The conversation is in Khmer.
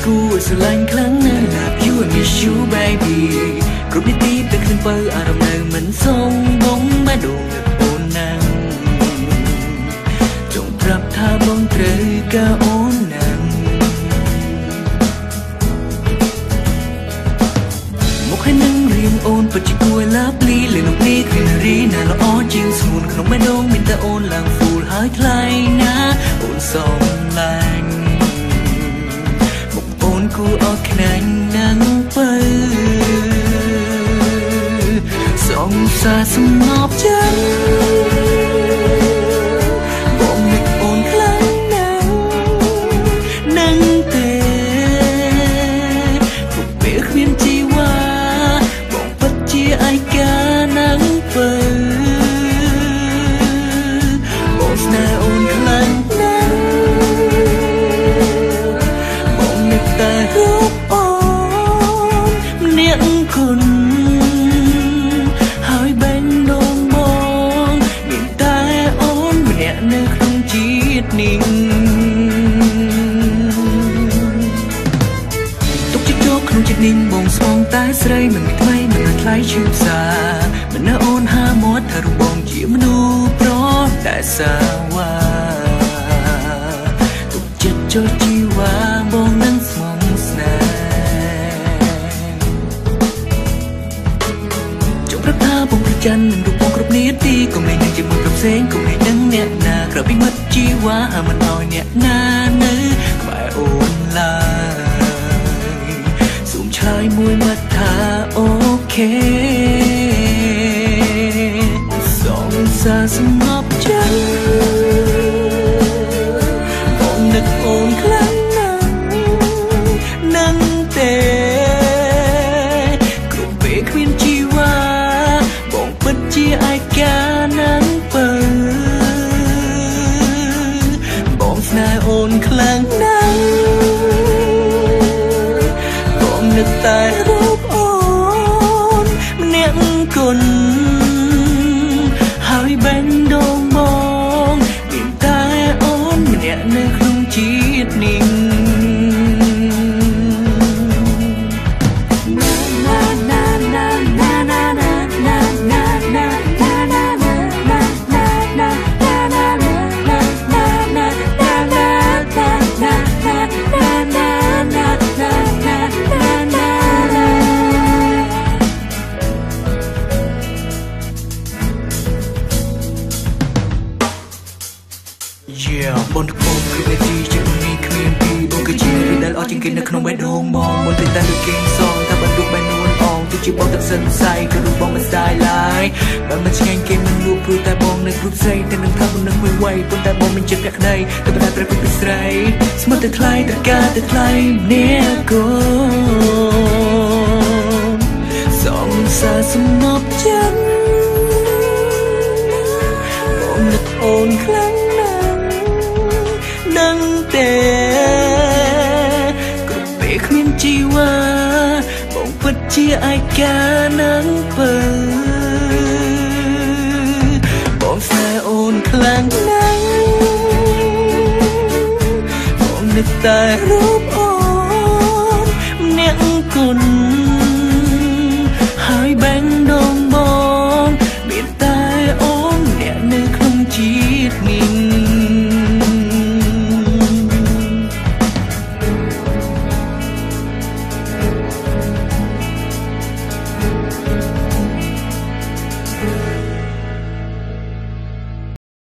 គូស្រឡាញ់ខ្លាំងណាស់ Love you and miss you baby គ្រប់នាទីពេលឃើញបើអារម្មណ៍នៅមិនសមបងបែដងអូនណាស់ចង់ប្រាប់ថាបងត្រូវការអូនណាស់មកឲ្យនឹងរៀងអូនពិតជាគួរឡាប់លីលេនោះនេះគឺនារីណាល្អជាងស្ងួនក្នុងបែដងមានតែអូនឡើងហ្វូលហើយថ្លៃណាអូនសមឡាញ់អូនគួរអត់ខ្នាញ់ណាស់បើសងសាសំណប់ចិត្តបងនឹកអូនខ្លាំងណាស់នឹងទេគ្រប់ពេលគ្មានជីវ៉ាបងពិតជាឯកាណាស់បើបងស្នេហ៍អូនខ្លាំងណាស់បងនឹកតែរូបអូនម្នាក់គុណហើយបែងដងបងមានតែអូនម្នាក់នៅក្នុងជាតិនេះទុកចិត្តយកក្នុងចិត្តនេះបងស្មងតែស្រីមិនថ្មីមិនថ្លៃឈឺផ្សាមិននៅអូនហាមាត់ថារបងជាមនុស្សប្រតែសាវ៉ាទុកចិត្តចូលជីវ៉ាបងនឹងស្មងស្នេហ៍ចង់ប្រាប់ថាបងប្រច័ណ្ឌនឹងរូបបងគ្រប់នាទីកុំលែងនឹងជាមួយกับផ្សេងកុំលែងនឹងអ្នកណាក្រៅពីមិត្តជីវ៉ាហាមិនឲ្យអ្នកណានៅក្បែរអូនឡើយសូមឆ្លើយមួយម៉ាត់ថាអូខេសងសាសំណប់ចិត្តបងនឹកអូនខ្លាំងណាស់នឹងទេគ្រប់ពេលគ្មានជីវ៉ាបងពិតជាឯកាណាស់បើបងស្នេហ៍អូនខ្លាំងណាស់បងនឹកតែរូបអូនម្នាក់គុណហើយបែងដងបងមានតែអូនម្នាក់នៅក្នុងជាតិនេះបងអូនគឺនាទីជាមានគ្មានពីបងគឺជានារីដែលអត់ជាងគេនៅក្នុងបេះដូងបងមុនតែលើគេសងថាបើទូបែនួនអងទោះជាបងទឹកសិនផ្សាយក៏រូបបងមិនស្ដាយឡើយបើមិនឆ្ងាញ់គេមិនលួចព្រោះតែបងនៅគ្រប់ស្រីតែនឹងថាមិននឹងមួយវ័យប៉ុន្តែបងមិនចិត្តភក្តីតែប៉ុន្តែត្រូវពីស្រីស្មើតែថ្លៃតែការតែថ្លៃអ្នកកូនសំសាសំណប់ចិត្តបងនឹកអូនខ្លាំងនឹងទេគ្រប់ពេលគ្មានជីវ៉ាបងពិតជាឯកាណាស់បើបងស្នេហ៍អូនខ្លាំងណាស់បងនឹកតែរូបអូនម្នាក់គុណហើយបែងដងបងមានតែអូនម្នាក់នៅក្នុងជាតិនេះ